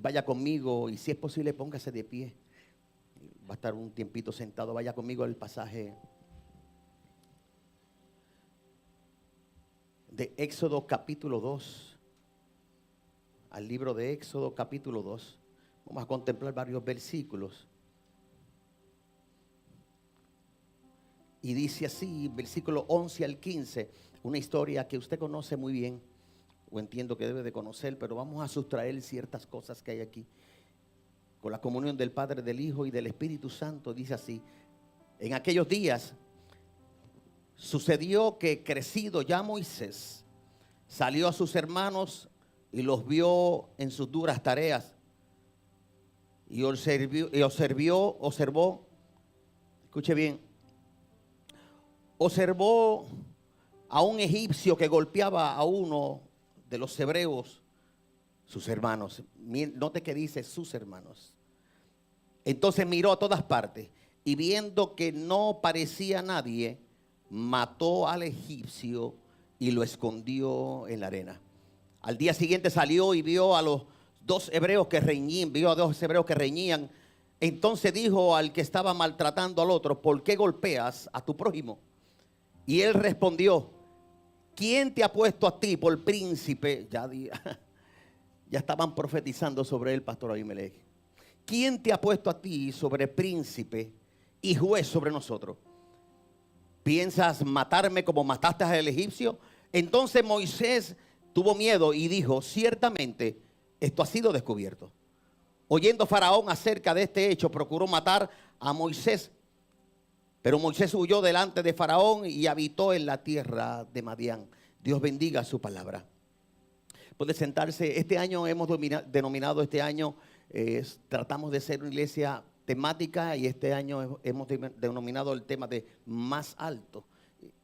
vaya conmigo, y si es posible, póngase de pie. Va a estar un tiempito sentado. Vaya conmigo al pasaje de Éxodo capítulo 2. Al libro de Éxodo capítulo 2. Vamos a contemplar varios versículos. Y dice así, versículo 11 al 15, una historia que usted conoce muy bien, o entiendo que debe de conocer, pero vamos a sustraer ciertas cosas que hay aquí. Con la comunión del Padre, del Hijo y del Espíritu Santo, dice así: en aquellos días sucedió que, crecido ya Moisés, salió a sus hermanos y los vio en sus duras tareas. Y observó, escuche bien, observó a un egipcio que golpeaba a uno de los hebreos, sus hermanos. Note que dice sus hermanos. Entonces miró a todas partes y viendo que no parecía nadie, mató al egipcio y lo escondió en la arena. Al día siguiente salió y vio a los dos hebreos que reñían, Entonces dijo al que estaba maltratando al otro: ¿por qué golpeas a tu prójimo? Y él respondió: ¿quién te ha puesto a ti por príncipe? Ya estaban profetizando sobre él, pastor Abimelech. ¿Quién te ha puesto a ti sobre príncipe y juez sobre nosotros? ¿Piensas matarme como mataste al egipcio? Entonces Moisés tuvo miedo y dijo: ciertamente esto ha sido descubierto. Oyendo Faraón acerca de este hecho, procuró matar a Moisés. Pero Moisés huyó delante de Faraón y habitó en la tierra de Madián. Dios bendiga su palabra. Puede sentarse. Este año hemos denominado tratamos de ser una iglesia temática, y este año hemos denominado el tema de más alto.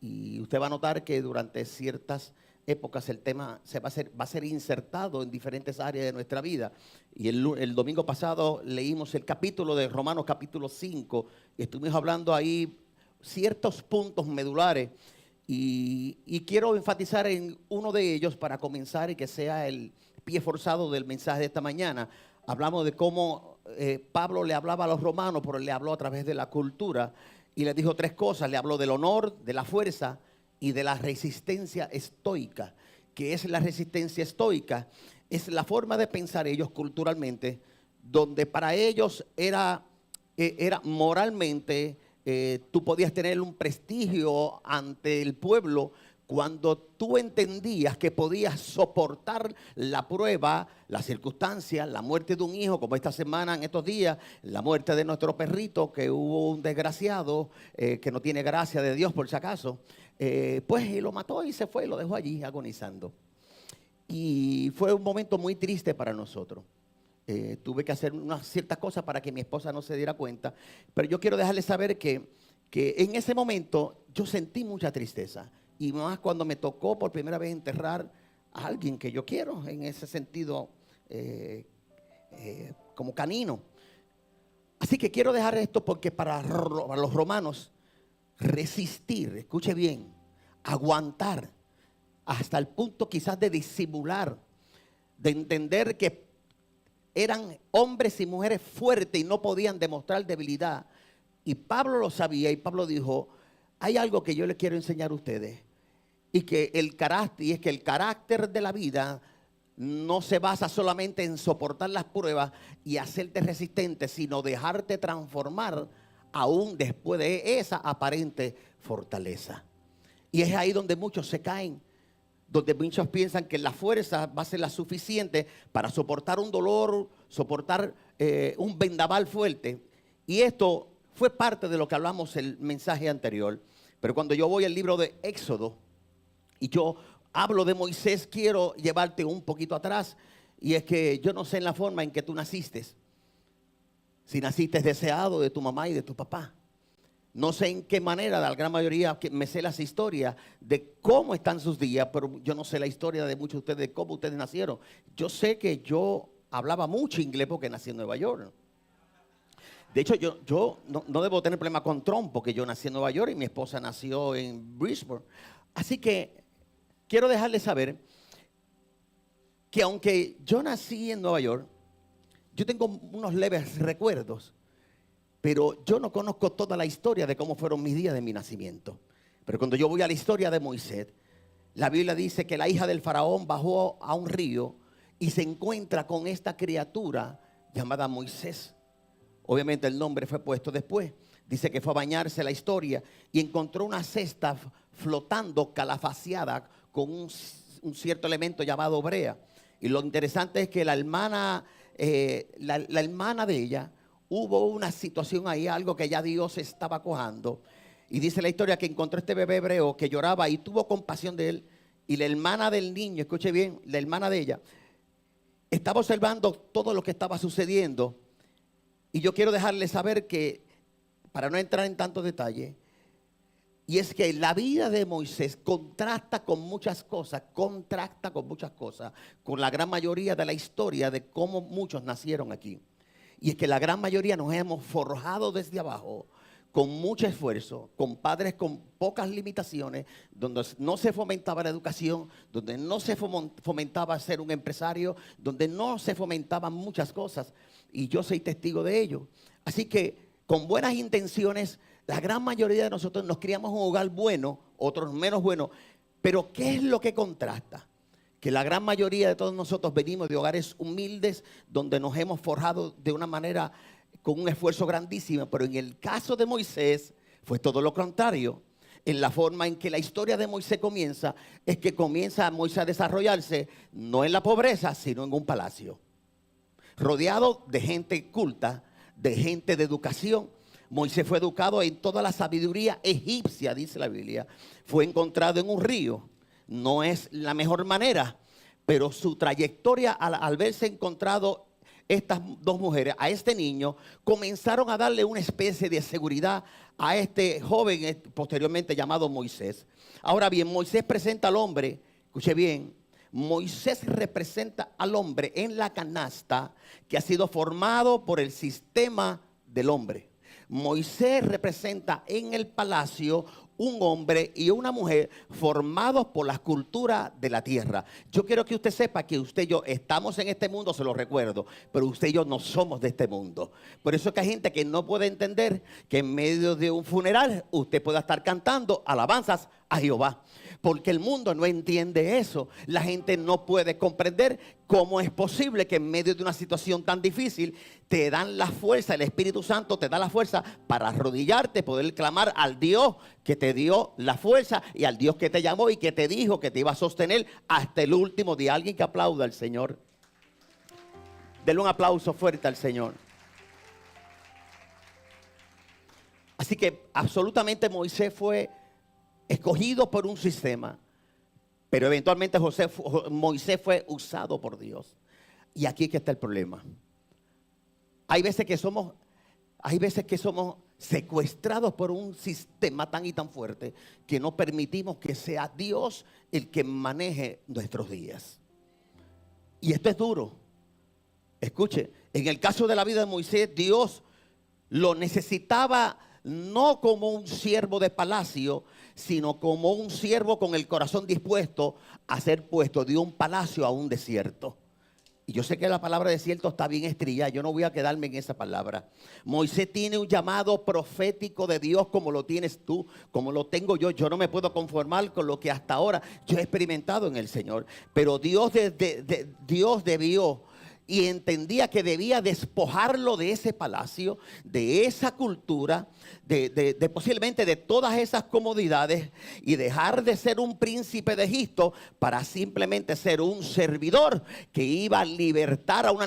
Y usted va a notar que durante ciertas épocas el tema va a ser insertado en diferentes áreas de nuestra vida. Y el domingo pasado leímos el capítulo de Romanos capítulo 5 y estuvimos hablando ahí ciertos puntos medulares, y quiero enfatizar en uno de ellos para comenzar y que sea el pie forzado del mensaje de esta mañana. Hablamos de cómo Pablo le hablaba a los romanos, pero le habló a través de la cultura y les dijo tres cosas. Le habló del honor, de la fuerza y de la resistencia estoica. ¿Qué es la resistencia estoica? Es la forma de pensar ellos culturalmente, donde para ellos era moralmente, tú podías tener un prestigio ante el pueblo cuando tú entendías que podías soportar la prueba, las circunstancias, la muerte de un hijo, como esta semana, en estos días, la muerte de nuestro perrito, que hubo un desgraciado que no tiene gracia de Dios por si acaso, pues lo mató y se fue y lo dejó allí agonizando. Y fue un momento muy triste para nosotros. Tuve que hacer unas ciertas cosas para que mi esposa no se diera cuenta, pero yo quiero dejarles saber que en ese momento yo sentí mucha tristeza, y más cuando me tocó por primera vez enterrar a alguien que yo quiero, en ese sentido como canino. Así que quiero dejar esto porque para los romanos resistir, escuche bien, aguantar hasta el punto quizás de disimular, de entender que eran hombres y mujeres fuertes y no podían demostrar debilidad. Y Pablo lo sabía, y Pablo dijo: hay algo que yo les quiero enseñar a ustedes, y es que el carácter de la vida no se basa solamente en soportar las pruebas y hacerte resistente, sino dejarte transformar aún después de esa aparente fortaleza. Y es ahí donde muchos se caen, donde muchos piensan que la fuerza va a ser la suficiente para soportar un dolor, soportar un vendaval fuerte. Y esto fue parte de lo que hablamos el mensaje anterior. Pero cuando yo voy al libro de Éxodo y yo hablo de Moisés, quiero llevarte un poquito atrás. Y es que yo no sé en la forma en que tú naciste, si naciste deseado de tu mamá y de tu papá. No sé en qué manera, la gran mayoría que me sé las historias de cómo están sus días, pero yo no sé la historia de muchos de ustedes, de cómo ustedes nacieron. Yo sé que yo hablaba mucho inglés porque nací en Nueva York. De hecho, yo no debo tener problema con Trump, porque yo nací en Nueva York y mi esposa nació en Brisbane. Así que quiero dejarles saber que aunque yo nací en Nueva York, Yo tengo unos leves recuerdos, pero yo no conozco toda la historia de cómo fueron mis días de mi nacimiento. Pero cuando yo voy a la historia de Moisés, la Biblia dice que la hija del faraón bajó a un río y se encuentra con esta criatura llamada Moisés. Obviamente el nombre fue puesto después. Dice que fue a bañarse la historia y encontró una cesta flotando calafaciada con un cierto elemento llamado brea. Y lo interesante es que la hermana de ella, hubo una situación ahí, algo que ya Dios estaba cojando. Y dice la historia que encontró este bebé hebreo que lloraba y tuvo compasión de él. Y la hermana del niño, escuche bien, la hermana de ella, estaba observando todo lo que estaba sucediendo. Y yo quiero dejarles saber que, para no entrar en tantos detalles, y es que la vida de Moisés contrasta con muchas cosas, con la gran mayoría de la historia de cómo muchos nacieron aquí. Y es que la gran mayoría nos hemos forjado desde abajo, con mucho esfuerzo, con padres con pocas limitaciones, donde no se fomentaba la educación, donde no se fomentaba ser un empresario, donde no se fomentaban muchas cosas. Y yo soy testigo de ello. Así que con buenas intenciones, la gran mayoría de nosotros nos criamos en un hogar bueno, otros menos buenos. Pero ¿qué es lo que contrasta? Que la gran mayoría de todos nosotros venimos de hogares humildes, donde nos hemos forjado de una manera con un esfuerzo grandísimo. Pero en el caso de Moisés fue todo lo contrario. En la forma en que la historia de Moisés comienza, es que comienza Moisés a desarrollarse no en la pobreza, sino en un palacio, rodeado de gente culta, de gente de educación. Moisés fue educado en toda la sabiduría egipcia, dice la Biblia. Fue encontrado en un río. No es la mejor manera, pero su trayectoria al verse encontrado estas dos mujeres, a este niño, comenzaron a darle una especie de seguridad a este joven posteriormente llamado Moisés. Ahora bien, Moisés presenta al hombre, escuche bien, Moisés representa al hombre en la canasta que ha sido formado por el sistema del hombre. Moisés representa en el palacio un hombre y una mujer formados por la cultura de la tierra. Yo quiero que usted sepa que usted y yo estamos en este mundo, se lo recuerdo, pero usted y yo no somos de este mundo. Por eso es que hay gente que no puede entender que en medio de un funeral usted pueda estar cantando alabanzas a Jehová. Porque el mundo no entiende eso. La gente no puede comprender cómo es posible que en medio de una situación tan difícil te dan la fuerza, el Espíritu Santo te da la fuerza para arrodillarte, poder clamar al Dios que te dio la fuerza y al Dios que te llamó y que te dijo que te iba a sostener hasta el último día. Alguien que aplauda al Señor. Denle un aplauso fuerte al Señor. Así que absolutamente Moisés fue escogido por un sistema, pero eventualmente Moisés fue usado por Dios. Y aquí es que está el problema. Hay veces que somos secuestrados por un sistema tan y tan fuerte que no permitimos que sea Dios el que maneje nuestros días. Y esto es duro. Escuche, en el caso de la vida de Moisés, Dios lo necesitaba no como un siervo de palacio, sino como un siervo con el corazón dispuesto a ser puesto de un palacio a un desierto. Y yo sé que la palabra desierto está bien estrellada. Yo no voy a quedarme en esa palabra. Moisés tiene un llamado profético de Dios como lo tienes tú, como lo tengo yo. Yo no me puedo conformar con lo que hasta ahora yo he experimentado en el Señor. Pero Dios debió y entendía que debía despojarlo de ese palacio, de esa cultura, de posiblemente de todas esas comodidades y dejar de ser un príncipe de Egipto para simplemente ser un servidor que iba a libertar a una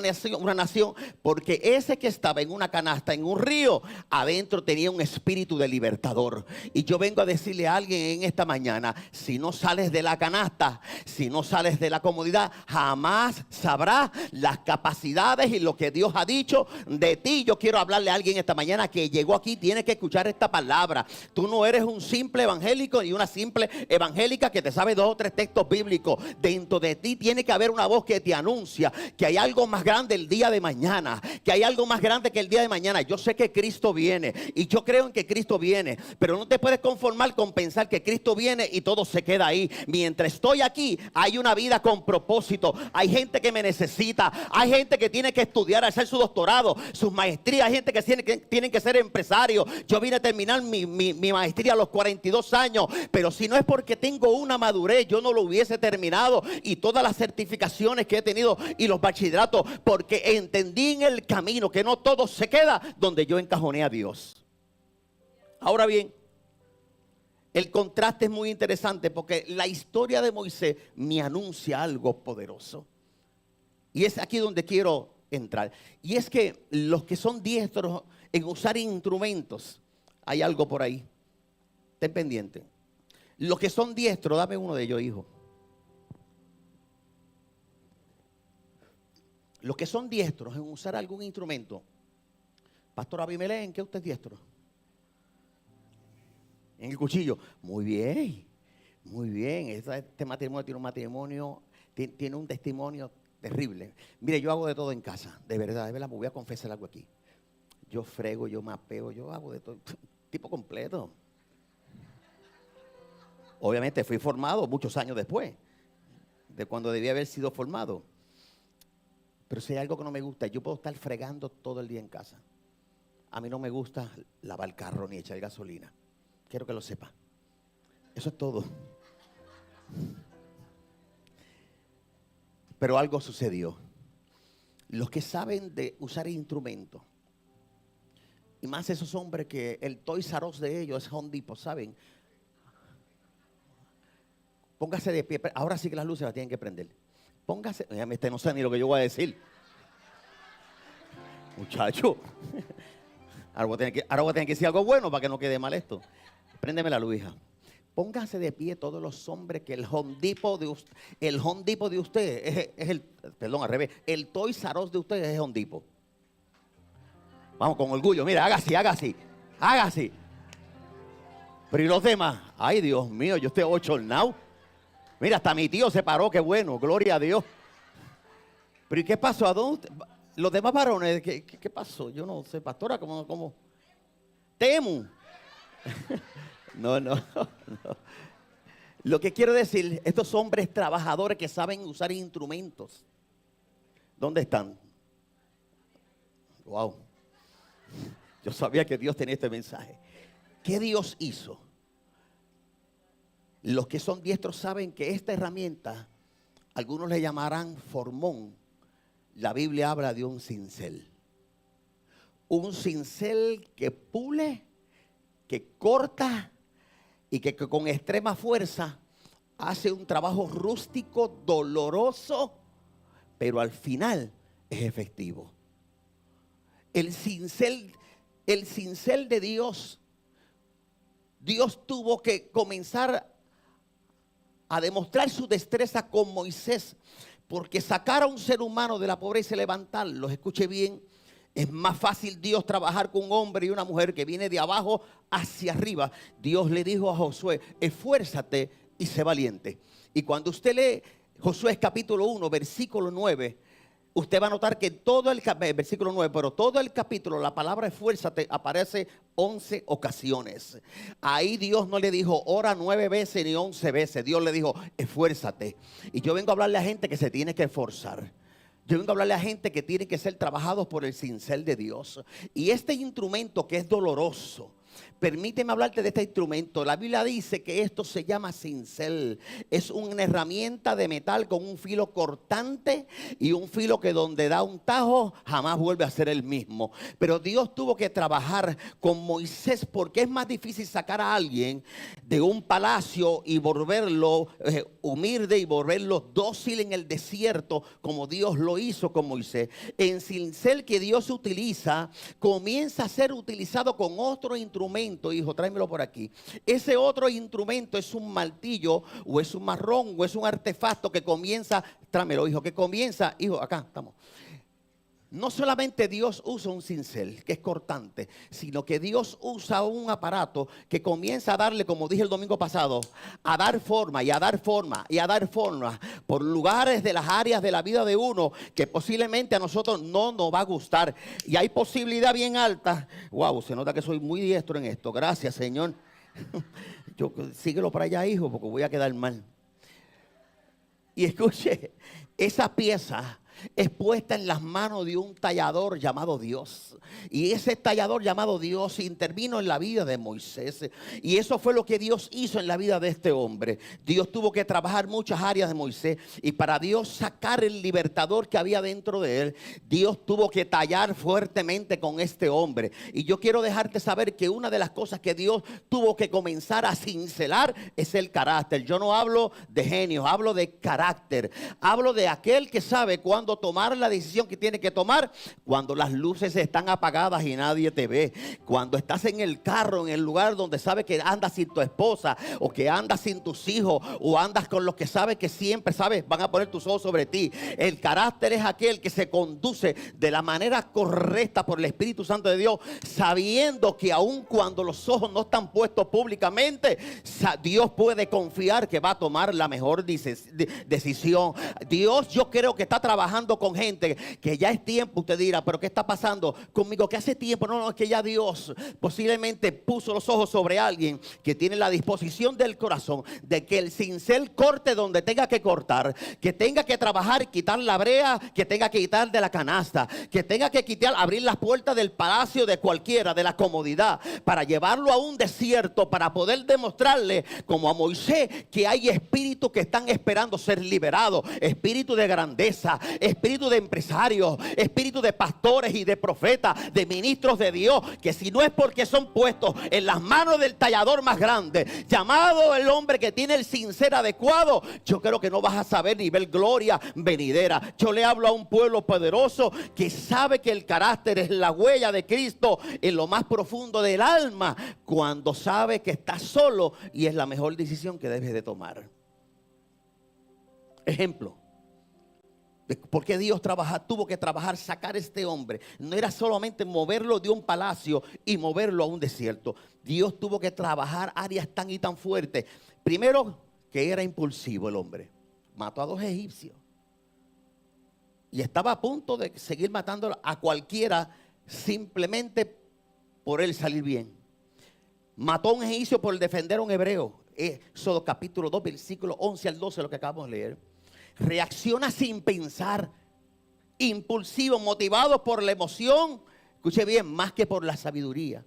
nación, porque ese que estaba en una canasta, en un río, adentro tenía un espíritu de libertador. Y yo vengo a decirle a alguien en esta mañana, si no sales de la canasta, si no sales de la comodidad, jamás sabrás las capacidades y lo que Dios ha dicho de ti. Yo quiero hablarle a alguien esta mañana que llegó aquí, tiene que escuchar esta palabra. Tú no eres un simple evangélico y una simple evangélica que te sabe 2 o 3 textos bíblicos. Dentro de ti tiene que haber una voz que te anuncia que hay algo más grande el día de mañana, que hay algo más grande que el día de mañana. Yo sé que Cristo viene y yo creo en que Cristo viene, pero no te puedes conformar con pensar que Cristo viene y todo se queda ahí. Mientras estoy aquí hay una vida con propósito, hay gente que me necesita, Hay gente que tiene que estudiar, hacer su doctorado, sus maestrías. Hay gente que tienen que ser empresarios. Yo vine a terminar mi maestría a los 42 años. Pero si no es porque tengo una madurez, yo no lo hubiese terminado. Y todas las certificaciones que he tenido y los bachilleratos, porque entendí en el camino que no todo se queda donde yo encajoné a Dios. Ahora bien, el contraste es muy interesante porque la historia de Moisés me anuncia algo poderoso. Y es aquí donde quiero entrar. Y es que los que son diestros en usar instrumentos, hay algo por ahí. Estén pendientes. Los que son diestros, dame uno de ellos, hijo. Los que son diestros en usar algún instrumento. Pastor Abimelech, ¿en qué usted es diestro? En el cuchillo. Muy bien, muy bien. Este matrimonio tiene un testimonio terrible. Mire, yo hago de todo en casa, de verdad, me voy a confesar algo aquí. Yo frego, yo mapeo, yo hago de todo, tipo completo. Obviamente fui formado muchos años después de cuando debía haber sido formado. Pero si hay algo que no me gusta, yo puedo estar fregando todo el día en casa. A mí no me gusta lavar el carro ni echar gasolina. Quiero que lo sepa. Eso es todo. Pero algo sucedió. Los que saben de usar instrumentos, y más esos hombres que el Toys R Us de ellos es Home Depot, ¿saben? Póngase de pie. Ahora sí que las luces las tienen que prender. Póngase. No sé ni lo que yo voy a decir. Muchacho. Ahora voy a tener que decir algo bueno para que no quede mal esto. Préndeme la luz, hija. Pónganse de pie todos los hombres que el Home Depot de usted es el, perdón, al revés, el Toys R Us de usted es el Home Depot. Vamos, con orgullo, mira, haga así. Pero ¿y los demás? Ay, Dios mío, yo estoy ochornado. Mira, hasta mi tío se paró, qué bueno, gloria a Dios. Pero ¿y qué pasó? ¿A dónde? Los demás varones, ¿qué pasó? Yo no sé, pastora, ¿cómo? Temu. No. Lo que quiero decir, estos hombres trabajadores que saben usar instrumentos, ¿dónde están? Wow. Yo sabía que Dios tenía este mensaje. ¿Qué Dios hizo? Los que son diestros saben que esta herramienta, algunos le llamarán formón. La Biblia habla de un cincel. Un cincel que pule, que corta y que con extrema fuerza hace un trabajo rústico, doloroso, pero al final es efectivo. El cincel de Dios tuvo que comenzar a demostrar su destreza con Moisés, porque sacar a un ser humano de la pobreza y levantarlo, escuche bien, es más fácil Dios trabajar con un hombre y una mujer que viene de abajo hacia arriba. Dios le dijo a Josué, esfuérzate y sé valiente. Y cuando usted lee Josué capítulo 1, versículo 9, usted va a notar que todo el versículo 9, pero todo el capítulo, la palabra esfuérzate aparece 11 ocasiones. Ahí Dios no le dijo ora 9 veces ni 11 veces. Dios le dijo esfuérzate. Y yo vengo a hablarle a gente que se tiene que esforzar. Yo vengo a hablarle a gente que tiene que ser trabajados por el cincel de Dios. Y este instrumento que es doloroso, permíteme hablarte de este instrumento. La Biblia dice que esto se llama cincel. Es una herramienta de metal con un filo cortante y un filo que donde da un tajo jamás vuelve a ser el mismo. Pero Dios tuvo que trabajar con Moisés porque es más difícil sacar a alguien de un palacio y volverlo humilde y volverlo dócil en el desierto como Dios lo hizo con Moisés. El cincel que Dios utiliza comienza a ser utilizado con otro instrumento. Hijo, tráemelo por aquí. Ese otro instrumento es un martillo o es un marrón o es un artefacto que comienza, tráemelo, hijo, que comienza, hijo, acá estamos. No solamente Dios usa un cincel que es cortante, sino que Dios usa un aparato que comienza a darle, como dije el domingo pasado, a dar forma y a dar forma y a dar forma por lugares de las áreas de la vida de uno que posiblemente a nosotros no nos va a gustar. Y hay posibilidad bien alta. Wow, se nota que soy muy diestro en esto. Gracias, Señor. Síguelo para allá, hijo, porque voy a quedar mal. Y escuche, esa pieza es puesta en las manos de un tallador llamado Dios. Y ese tallador llamado Dios intervino en la vida de Moisés. Y eso fue lo que Dios hizo en la vida de este hombre. Dios tuvo que trabajar muchas áreas de Moisés. Y para Dios sacar el libertador que había dentro de él, Dios tuvo que tallar fuertemente con este hombre. Y yo quiero dejarte saber que una de las cosas que Dios tuvo que comenzar a cincelar es el carácter. Yo no hablo de genios, hablo de carácter. Hablo de aquel que sabe cuándo tomar la decisión que tiene que tomar, cuando las luces están apagadas y nadie te ve, cuando estás en el carro, en el lugar donde sabes que andas sin tu esposa, o que andas sin tus hijos, o andas con los que sabes que siempre van a poner tus ojos sobre ti. El carácter es aquel que se conduce de la manera correcta por el Espíritu Santo de Dios, sabiendo que aun cuando los ojos no están puestos públicamente, Dios puede confiar que va a tomar la mejor decisión. Dios, yo creo que está trabajando con gente que ya es tiempo. Usted dirá, pero ¿qué está pasando conmigo? Que hace tiempo. No, es que ya Dios posiblemente puso los ojos sobre alguien que tiene la disposición del corazón de que el cincel corte donde tenga que cortar, que tenga que trabajar, quitar la brea, que tenga que quitar de la canasta, que tenga que quitar, abrir las puertas del palacio de cualquiera, de la comodidad, para llevarlo a un desierto, para poder demostrarle, como a Moisés, que hay espíritus que están esperando ser liberados, espíritu de grandeza, espíritu de empresarios, espíritu de pastores y de profetas, de ministros de Dios, que si no es porque son puestos en las manos del tallador más grande, llamado el hombre que tiene el cincel adecuado, yo creo que no vas a saber ni ver gloria venidera. Yo le hablo a un pueblo poderoso que sabe que el carácter es la huella de Cristo en lo más profundo del alma, cuando sabe que está solo y es la mejor decisión que debes de tomar. Ejemplo de por qué Dios tuvo que trabajar, sacar a este hombre. No era solamente moverlo de un palacio y moverlo a un desierto. Dios tuvo que trabajar áreas tan y tan fuertes. Primero, que era impulsivo el hombre. Mató a 2 egipcios. Y estaba a punto de seguir matando a cualquiera simplemente por él salir bien. Mató a un egipcio por defender a un hebreo. Éxodo capítulo 2, versículo 11 al 12, lo que acabamos de leer. Reacciona sin pensar, impulsivo, motivado por la emoción. Escuche bien, más que por la sabiduría.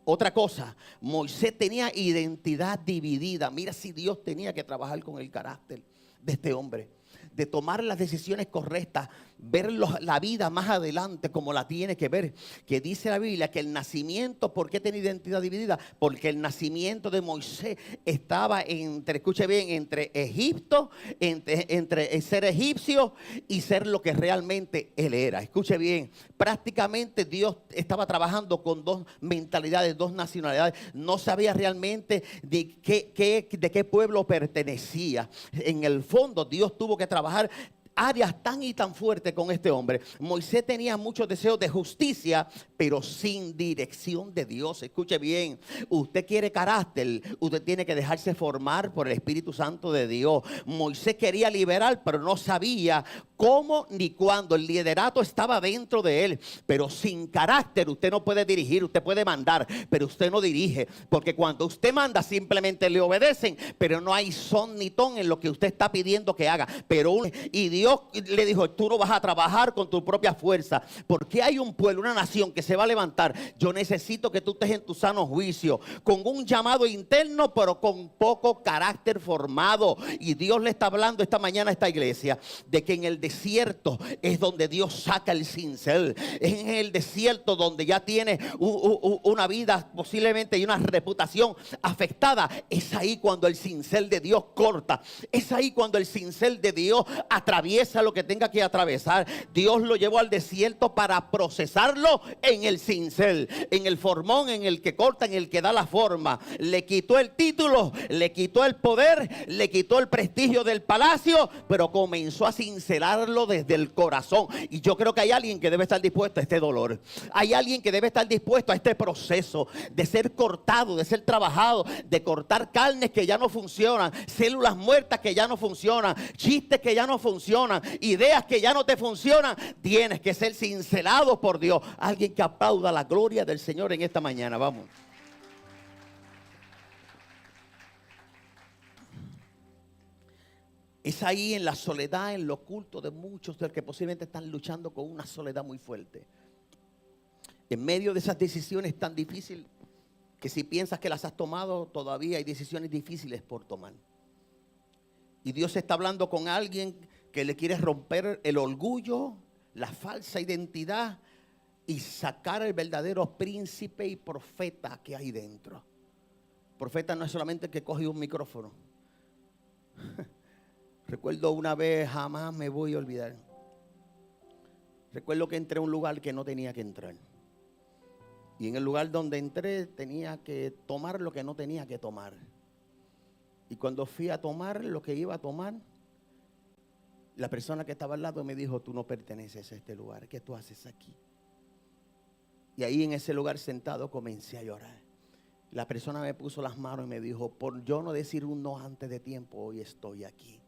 Otra cosa, Moisés tenía identidad dividida. Mira si Dios tenía que trabajar con el carácter de este hombre, de tomar las decisiones correctas, ver la vida más adelante como la tiene que ver. Que dice la Biblia que el nacimiento, ¿por qué tiene identidad dividida? Porque el nacimiento de Moisés estaba escuche bien, entre Egipto, entre ser egipcio y ser lo que realmente él era. Escuche bien, prácticamente Dios estaba trabajando con 2 mentalidades, 2 nacionalidades. No sabía realmente de qué pueblo pertenecía. En el fondo Dios tuvo que trabajar áreas tan y tan fuertes con este hombre. Moisés tenía muchos deseos de justicia, pero sin dirección de Dios. Escuche bien, usted quiere carácter, usted tiene que dejarse formar por el Espíritu Santo de Dios. Moisés quería liberar, pero no sabía cómo ni cuándo. El liderato estaba dentro de él, pero sin carácter usted no puede dirigir. Usted puede mandar, pero usted no dirige, porque cuando usted manda simplemente le obedecen, pero no hay son ni ton en lo que usted está pidiendo que haga. Y Dios le dijo, tú no vas a trabajar con tu propia fuerza, porque hay un pueblo, una nación que se va a levantar. Yo necesito que tú estés en tu sano juicio, con un llamado interno, pero con poco carácter formado. Y Dios le está hablando esta mañana a esta iglesia de que en el desierto es donde Dios saca el cincel. Es en el desierto donde ya tiene una vida posiblemente y una reputación afectada. Es ahí cuando el cincel de Dios corta. Es ahí cuando el cincel de Dios atraviesa lo que tenga que atravesar. Dios lo llevó al desierto para procesarlo en el cincel, en el formón, en el que corta, en el que da la forma. Le quitó el título, le quitó el poder, le quitó el prestigio del palacio, pero comenzó a cincelarlo desde el corazón. Y yo creo que hay alguien que debe estar dispuesto a este dolor. Hay alguien que debe estar dispuesto a este proceso de ser cortado, de ser trabajado, de cortar carnes que ya no funcionan, células muertas que ya no funcionan, chistes que ya no funcionan, ideas que ya no te funcionan. Tienes que ser cincelado por Dios. Alguien que aplauda la gloria del Señor en esta mañana. Vamos. Es ahí en la soledad, en lo oculto de muchos de los que posiblemente están luchando con una soledad muy fuerte. En medio de esas decisiones tan difíciles, que si piensas que las has tomado, todavía hay decisiones difíciles por tomar. Y Dios está hablando con alguien que le quiere romper el orgullo, la falsa identidad y sacar el verdadero príncipe y profeta que hay dentro. Profeta no es solamente el que coge un micrófono. Recuerdo una vez, jamás me voy a olvidar. Recuerdo que entré a un lugar que no tenía que entrar. Y en el lugar donde entré tenía que tomar lo que no tenía que tomar. Y cuando fui a tomar lo que iba a tomar, la persona que estaba al lado me dijo: tú no perteneces a este lugar, ¿qué tú haces aquí? Y ahí en ese lugar sentado comencé a llorar. La persona me puso las manos y me dijo: por yo no decir un no antes de tiempo, hoy estoy aquí.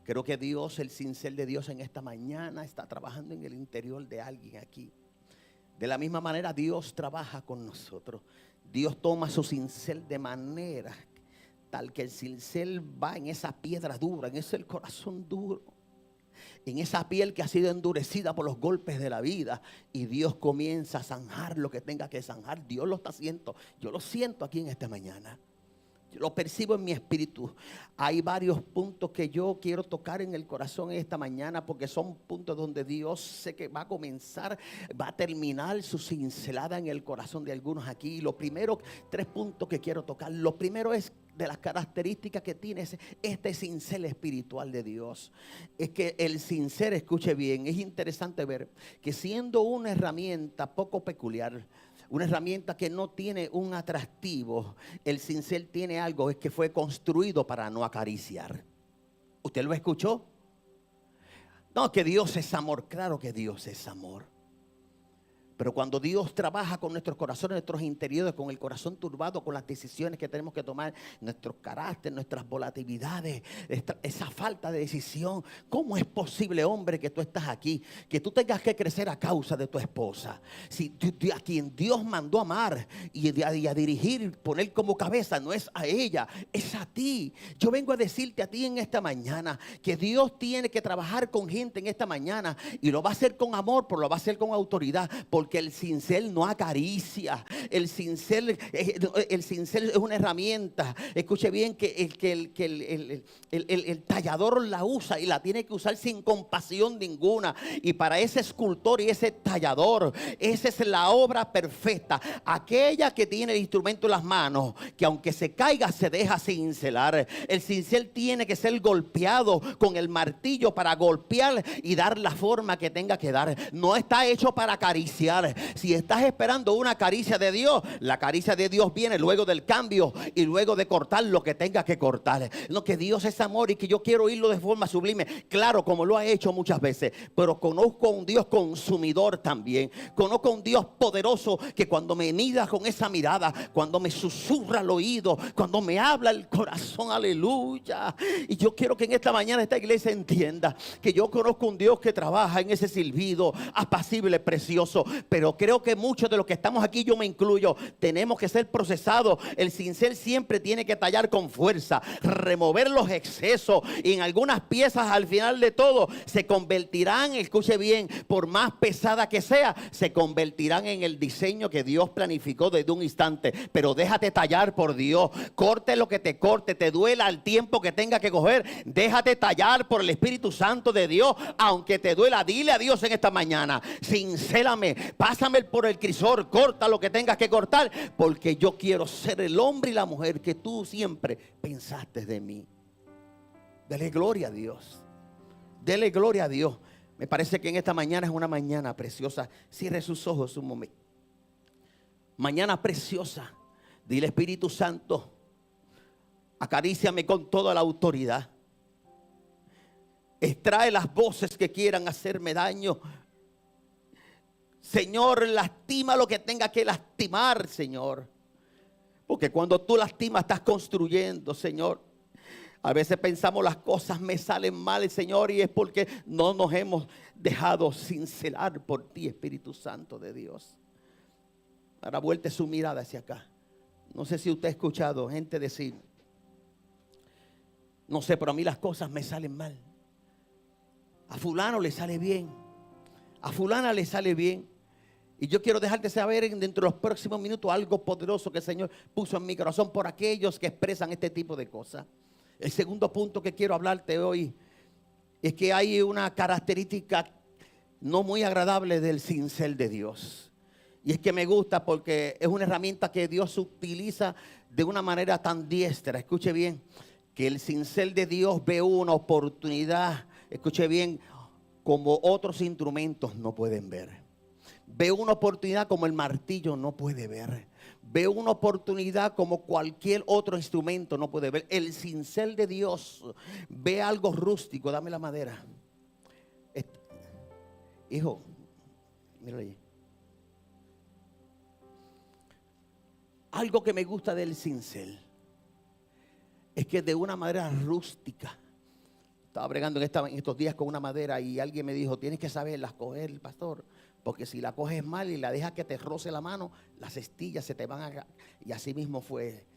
Creo que Dios, el cincel de Dios en esta mañana está trabajando en el interior de alguien aquí. De la misma manera Dios trabaja con nosotros. Dios toma su cincel de manera tal que el cincel va en esa piedra dura, en ese corazón duro, en esa piel que ha sido endurecida por los golpes de la vida, y Dios comienza a zanjar lo que tenga que zanjar. Dios lo está haciendo. Yo lo siento aquí en esta mañana. Yo lo percibo en mi espíritu. Hay varios puntos que yo quiero tocar en el corazón esta mañana, porque son puntos donde Dios sé que va a comenzar, va a terminar su cincelada en el corazón de algunos aquí. Lo primero, 3 puntos que quiero tocar. Lo primero es de las características que tiene este cincel espiritual de Dios. Es que el cincel, escuche bien, es interesante ver que siendo una herramienta poco peculiar, una herramienta que no tiene un atractivo, el cincel tiene algo, es que fue construido para no acariciar. ¿Usted lo escuchó? No, que Dios es amor. Claro que Dios es amor. Pero cuando Dios trabaja con nuestros corazones, nuestros interiores, con el corazón turbado, con las decisiones que tenemos que tomar, nuestro carácter, nuestras volatilidades, esa falta de decisión. ¿Cómo es posible, hombre, que tú estás aquí? Que tú tengas que crecer a causa de tu esposa. Si a quien Dios mandó a amar y a dirigir, poner como cabeza, no es a ella, es a ti. Yo vengo a decirte a ti en esta mañana que Dios tiene que trabajar con gente en esta mañana, y lo va a hacer con amor, pero lo va a hacer con autoridad. Porque el cincel no acaricia. El cincel es una herramienta. Escuche bien que el tallador la usa, y la tiene que usar sin compasión ninguna. Y para ese escultor y ese tallador, esa es la obra perfecta. Aquella que tiene el instrumento en las manos, que aunque se caiga se deja cincelar. El cincel tiene que ser golpeado con el martillo para golpear y dar la forma que tenga que dar. No está hecho para acariciar. Si estás esperando una caricia de Dios, la caricia de Dios viene luego del cambio y luego de cortar lo que tenga que cortar. No, que Dios es amor y que yo quiero oírlo de forma sublime. Claro, como lo ha hecho muchas veces. Pero conozco a un Dios consumidor también. Conozco a un Dios poderoso que cuando me mira con esa mirada, cuando me susurra al oído, cuando me habla el corazón, aleluya. Y yo quiero que en esta mañana esta iglesia entienda que yo conozco un Dios que trabaja en ese silbido apacible, precioso. Pero creo que muchos de los que estamos aquí, yo me incluyo, tenemos que ser procesados. El cincel siempre tiene que tallar con fuerza, remover los excesos, y en algunas piezas al final de todo se convertirán, escuche bien, por más pesada que sea, se convertirán en el diseño que Dios planificó desde un instante. Pero déjate tallar por Dios. Corte lo que te corte, te duela el tiempo que tenga que coger, déjate tallar por el Espíritu Santo de Dios. Aunque te duela, dile a Dios en esta mañana: cincélame, pásame por el crisor, corta lo que tengas que cortar, porque yo quiero ser el hombre y la mujer que tú siempre pensaste de mí. Dele gloria a Dios. Dele gloria a Dios. Me parece que en esta mañana es una mañana preciosa. Cierre sus ojos un momento. Mañana preciosa. Dile: Espíritu Santo, acaríciame con toda la autoridad. Extrae las voces que quieran hacerme daño. Señor, lastima lo que tenga que lastimar, Señor. Porque cuando tú lastimas, estás construyendo, Señor. A veces pensamos las cosas me salen mal, Señor, y es porque no nos hemos dejado cincelar por ti, Espíritu Santo de Dios. Ahora vuelte su mirada hacia acá. No sé si usted ha escuchado gente decir: No sé, pero a mí las cosas me salen mal. A fulano le sale bien. A fulana le sale bien. Y yo quiero dejarte saber dentro de los próximos minutos algo poderoso que el Señor puso en mi corazón por aquellos que expresan este tipo de cosas. El segundo punto que quiero hablarte hoy es que hay una característica no muy agradable del cincel de Dios. Y es que me gusta porque es una herramienta que Dios utiliza de una manera tan diestra. Escuche bien, que el cincel de Dios ve una oportunidad, escuche bien, como otros instrumentos no pueden ver. Ve una oportunidad como el martillo no puede ver. Ve una oportunidad como cualquier otro instrumento no puede ver. El cincel de Dios ve algo rústico. Dame la madera. Hijo, míralo allí. Algo que me gusta del cincel es que de una manera rústica. Estaba bregando en estos días con una madera y alguien me dijo, tienes que saberla coger, pastor, porque si la coges mal y la dejas que te roce la mano, las estillas se te van a... Y así mismo fue.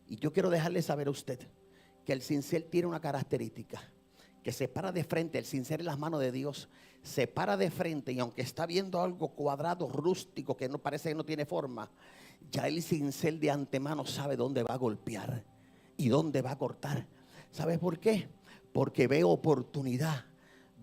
Y yo quiero dejarle saber a usted que el cincel tiene una característica, que se para de frente. El cincel en las manos de Dios se para de frente, y aunque está viendo algo cuadrado, rústico, que no parece que no tiene forma, ya el cincel de antemano sabe dónde va a golpear y dónde va a cortar. ¿Sabes por qué? Porque ve oportunidad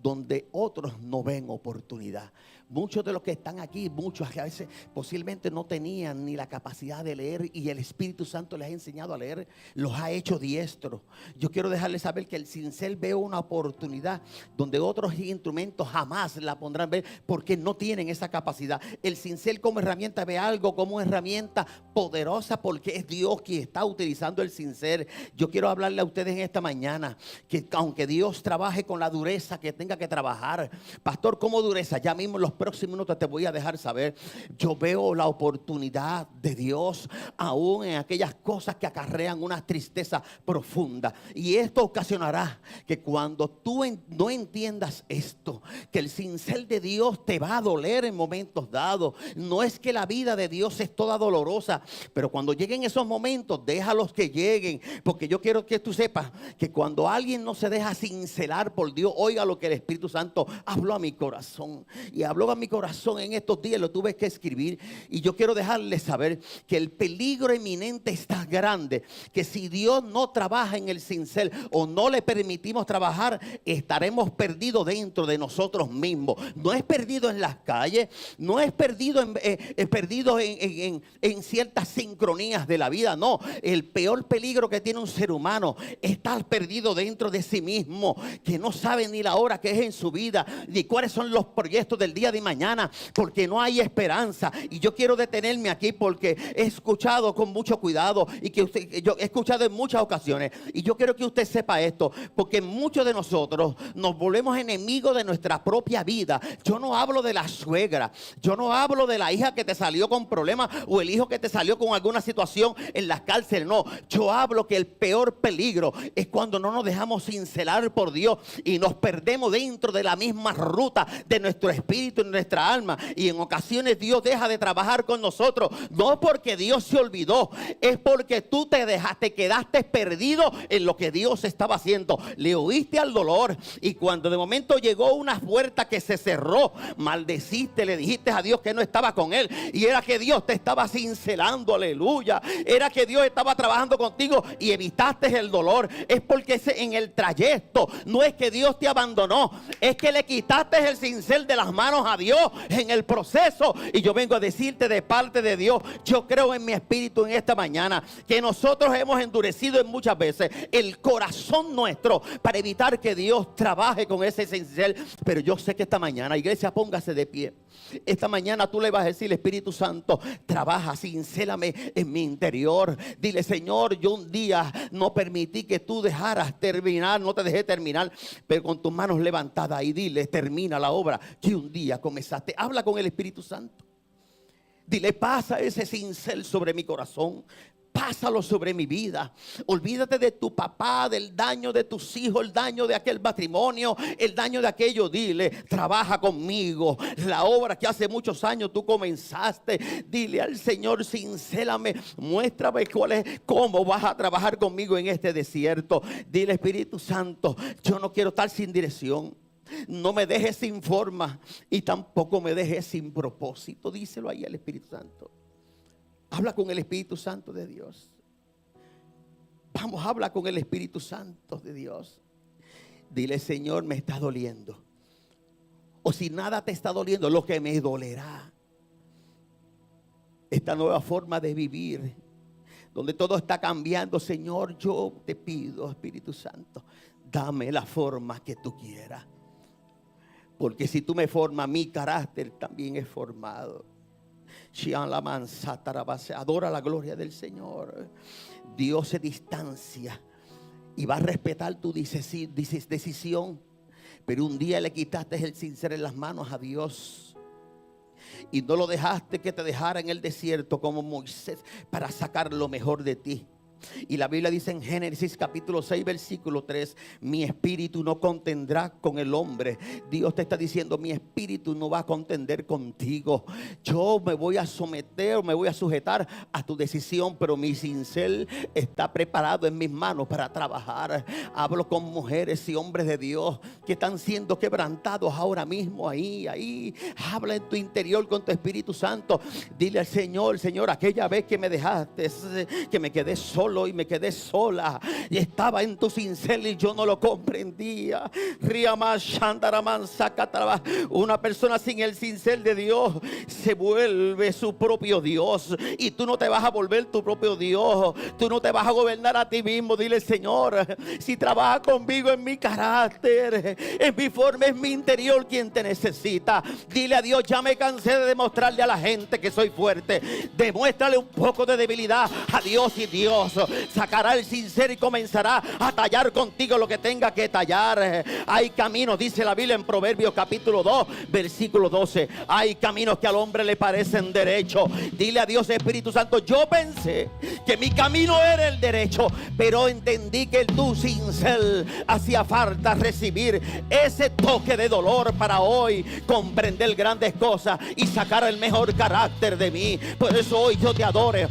donde otros no ven oportunidad. Muchos de los que están aquí, muchos que a veces posiblemente no tenían ni la capacidad de leer, y el Espíritu Santo les ha enseñado a leer, los ha hecho diestros. Yo quiero dejarles saber que el cincel ve una oportunidad donde otros instrumentos jamás la pondrán ver, porque no tienen esa capacidad. El cincel como herramienta ve algo como herramienta poderosa, porque es Dios quien está utilizando el cincel. Yo quiero hablarle a ustedes en esta mañana que aunque Dios trabaje con la dureza que tenga que trabajar, pastor, ¿cómo dureza? Ya mismo en los próximos minutos te voy a dejar saber. Yo veo la oportunidad de Dios aún en aquellas cosas que acarrean una tristeza profunda, y esto ocasionará que cuando tú no entiendas esto, que el cincel de Dios te va a doler en momentos dados. No es que la vida de Dios es toda dolorosa, pero cuando lleguen esos momentos, déjalos que lleguen, porque yo quiero que tú sepas que cuando alguien no se deja cincelar por Dios, oiga lo que el Espíritu Santo habló a mi corazón, y habló a mi corazón en estos días, lo tuve que escribir, y yo quiero dejarles saber que el peligro eminente está grande, que si Dios no trabaja en el cincel o no le permitimos trabajar, estaremos perdidos dentro de nosotros mismos. No es perdido en las calles, no es perdido en ciertas sincronías de la vida, no. El peor peligro que tiene un ser humano es estar perdido dentro de sí mismo, que no sabe ni la hora que es en su vida, ni cuáles son los proyectos del día de mañana, porque no hay esperanza. Y yo quiero detenerme aquí porque he escuchado con mucho cuidado, y que yo he escuchado en muchas ocasiones, y yo quiero que usted sepa esto, porque muchos de nosotros nos volvemos enemigos de nuestra propia vida. Yo no hablo de la suegra, yo no hablo de la hija que te salió con problemas, o el hijo que te salió con alguna situación en la cárcel, no. Yo hablo que el peor peligro es cuando no nos dejamos cincelar por Dios y nos perdemos dentro de la misma ruta de nuestro espíritu y nuestra alma, y en ocasiones Dios deja de trabajar con nosotros, no porque Dios se olvidó, es porque tú te quedaste perdido en lo que Dios estaba haciendo. Le oíste al dolor, y cuando de momento llegó una puerta que se cerró, maldeciste, le dijiste a Dios que no estaba con él, y era que Dios te estaba cincelando, aleluya, era que Dios estaba trabajando contigo y evitaste el dolor. Es porque en el trayecto no es que Dios te abandonó, es que le quitaste el cincel de las manos a Dios en el proceso. Y yo vengo a decirte de parte de Dios, yo creo en mi espíritu en esta mañana, que nosotros hemos endurecido en muchas veces el corazón nuestro para evitar que Dios trabaje con ese cincel. Pero yo sé que esta mañana, iglesia, póngase de pie. Esta mañana tú le vas a decir, Espíritu Santo, trabaja, cincélame en mi interior. Dile, Señor, yo un día no permití que tú dejaras terminar, no te dejé terminar, pero con tus manos levantadas, y dile, termina la obra que un día comenzaste. Habla con el Espíritu Santo. Dile, pasa ese cincel sobre mi corazón. pásalo sobre mi vida. Olvídate de tu papá, del daño de tus hijos, el daño de aquel matrimonio, el daño de aquello. Dile, trabaja conmigo. La obra que hace muchos años tú comenzaste. Dile al Señor, sincérame, muéstrame cómo vas a trabajar conmigo en este desierto. Dile, Espíritu Santo, yo no quiero estar sin dirección. No me dejes sin forma y tampoco me dejes sin propósito. Díselo ahí al Espíritu Santo. Habla con el Espíritu Santo de Dios. Vamos, habla con el Espíritu Santo de Dios. Dile, Señor, me está doliendo. O si nada te está doliendo, lo que me dolerá, esta nueva forma de vivir, donde todo está cambiando. Señor, yo te pido, Espíritu Santo, dame la forma que tú quieras. Porque si tú me formas, mi carácter también es formado. Adora la gloria del Señor. Dios se distancia y va a respetar tu decisión. Pero un día le quitaste el cincel en las manos a Dios y no lo dejaste que te dejara en el desierto como Moisés para sacar lo mejor de ti. Y la Biblia dice en Génesis capítulo 6 versículo 3: mi espíritu no contendrá con el hombre. Dios te está diciendo, mi espíritu no va a contender contigo. Yo me voy a someter, me voy a sujetar a tu decisión, pero mi cincel está preparado en mis manos para trabajar. Hablo con mujeres y hombres de Dios que están siendo quebrantados ahora mismo. Ahí habla en tu interior con tu Espíritu Santo. Dile al Señor, Señor, aquella vez que me dejaste, que me quedé solo y me quedé sola y estaba en tu cincel y yo no lo comprendía. Una persona sin el cincel de Dios se vuelve su propio Dios, y tú no te vas a volver tu propio Dios. Tú no te vas a gobernar a ti mismo. Dile, Señor, si trabaja conmigo en mi carácter, en mi forma, en mi interior, quien te necesita. Dile a Dios, ya me cansé de demostrarle a la gente que soy fuerte. Demuéstrale un poco de debilidad a Dios, y Dios sacará el cincel y comenzará a tallar contigo lo que tenga que tallar. Hay caminos, dice la Biblia en Proverbios capítulo 2 versículo 12, hay caminos que al hombre le parecen derechos. Dile a Dios, Espíritu Santo, yo pensé que mi camino era el derecho, pero entendí que tu cincel hacía falta recibir ese toque de dolor para hoy comprender grandes cosas y sacar el mejor carácter de mí. Por eso hoy yo te adore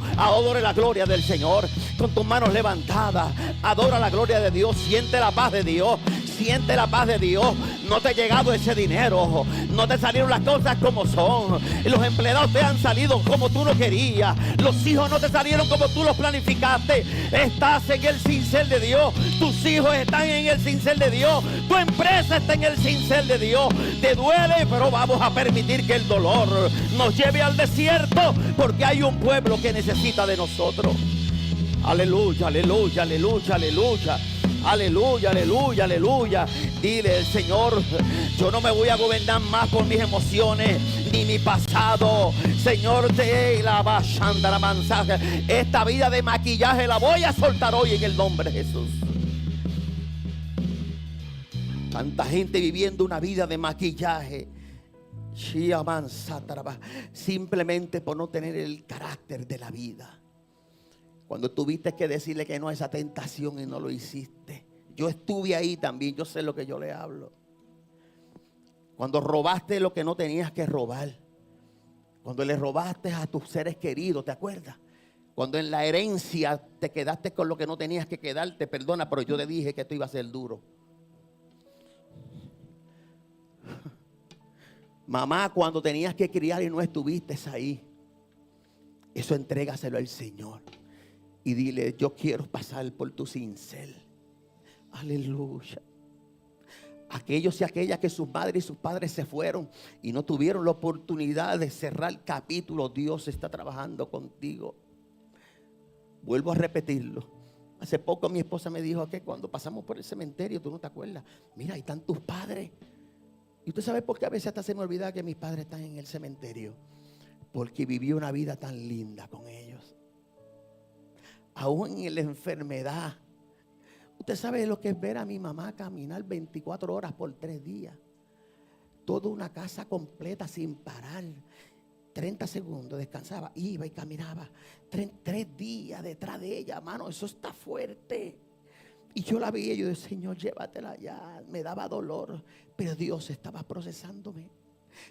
la gloria del Señor. Con tus manos levantadas, adora la gloria de Dios. Siente la paz de Dios. Siente la paz de Dios. No te ha llegado ese dinero, no te salieron las cosas como son. Los empleados te han salido como tú no querías. Los hijos no te salieron como tú los planificaste. Estás en el cincel de Dios. Tus hijos están en el cincel de Dios. Tu empresa está en el cincel de Dios. Te duele, pero vamos a permitir que el dolor nos lleve al desierto, porque hay un pueblo que necesita de nosotros. Aleluya, aleluya, aleluya, aleluya. Aleluya, aleluya, aleluya. Dile al Señor, yo no me voy a gobernar más por mis emociones ni mi pasado. Señor, esta vida de maquillaje la voy a soltar hoy en el nombre de Jesús. Tanta gente viviendo una vida de maquillaje, simplemente por no tener el carácter de la vida. Cuando tuviste que decirle que no a esa tentación y no lo hiciste. Yo estuve ahí también, yo sé lo que yo le hablo. Cuando robaste lo que no tenías que robar. Cuando le robaste a tus seres queridos, ¿te acuerdas? Cuando en la herencia te quedaste con lo que no tenías que quedarte. Perdona, pero yo te dije que esto iba a ser duro. Mamá, cuando tenías que criar y no estuviste ahí. Eso entrégaselo al Señor. Y dile, yo quiero pasar por tu cincel. Aleluya. Aquellos y aquellas que sus madres y sus padres se fueron y no tuvieron la oportunidad de cerrar el capítulo, Dios está trabajando contigo. Vuelvo a repetirlo. Hace poco mi esposa me dijo que cuando pasamos por el cementerio, tú no te acuerdas, mira, ahí están tus padres. Y usted sabe por qué a veces hasta se me olvida que mis padres están en el cementerio. Porque viví una vida tan linda con ellos. Aún en la enfermedad. Usted sabe lo que es ver a mi mamá caminar 24 horas por 3 días. Toda una casa completa sin parar. 30 segundos, descansaba, iba y caminaba. 3 días detrás de ella, mano, eso está fuerte. Y yo la veía y yo decía, Señor, llévatela ya. Me daba dolor, pero Dios estaba procesándome.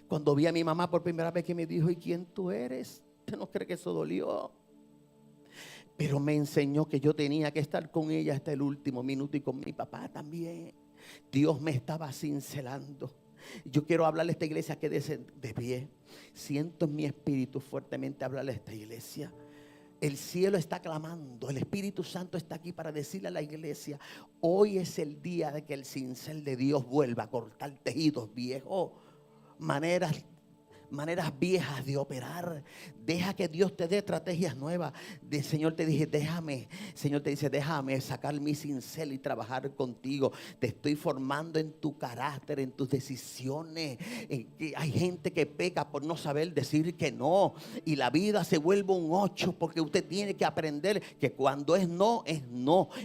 Cuando vi a mi mamá por primera vez, que me dijo, ¿y quién tú eres? ¿Usted no cree que eso dolió? Pero me enseñó que yo tenía que estar con ella hasta el último minuto, y con mi papá también. Dios me estaba cincelando. Yo quiero hablarle a esta iglesia, que de pie. Siento en mi espíritu fuertemente hablarle a esta iglesia. El cielo está clamando, el Espíritu Santo está aquí para decirle a la iglesia: hoy es el día de que el cincel de Dios vuelva a cortar tejidos viejos, maneras viejas de operar. Deja que Dios te dé estrategias nuevas. El Señor te dice, Señor te dice, déjame sacar mi cincel y trabajar contigo. Te estoy formando en tu carácter, en tus decisiones. Hay gente que peca por no saber decir que no, y la vida se vuelve un 8, porque usted tiene que aprender que cuando es no,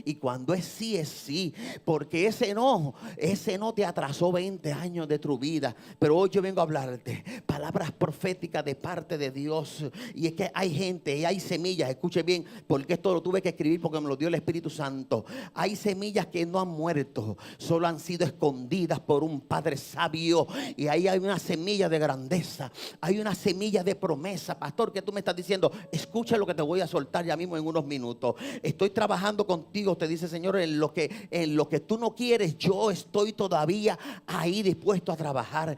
y cuando es sí, porque ese no te atrasó 20 años de tu vida. Pero hoy yo vengo a hablarte palabras proféticas de parte de Dios. Y es que hay gente y hay semillas, escuche bien, porque esto lo tuve que escribir porque me lo dio el Espíritu Santo. Hay semillas que no han muerto, solo han sido escondidas por un Padre sabio. Y ahí hay una semilla de grandeza, hay una semilla de promesa. Pastor, ¿qué tú me estás diciendo? Escucha lo que te voy a soltar ya mismo en unos minutos. Estoy trabajando contigo, te dice Señor, en lo que tú no quieres, yo estoy todavía ahí dispuesto a trabajar.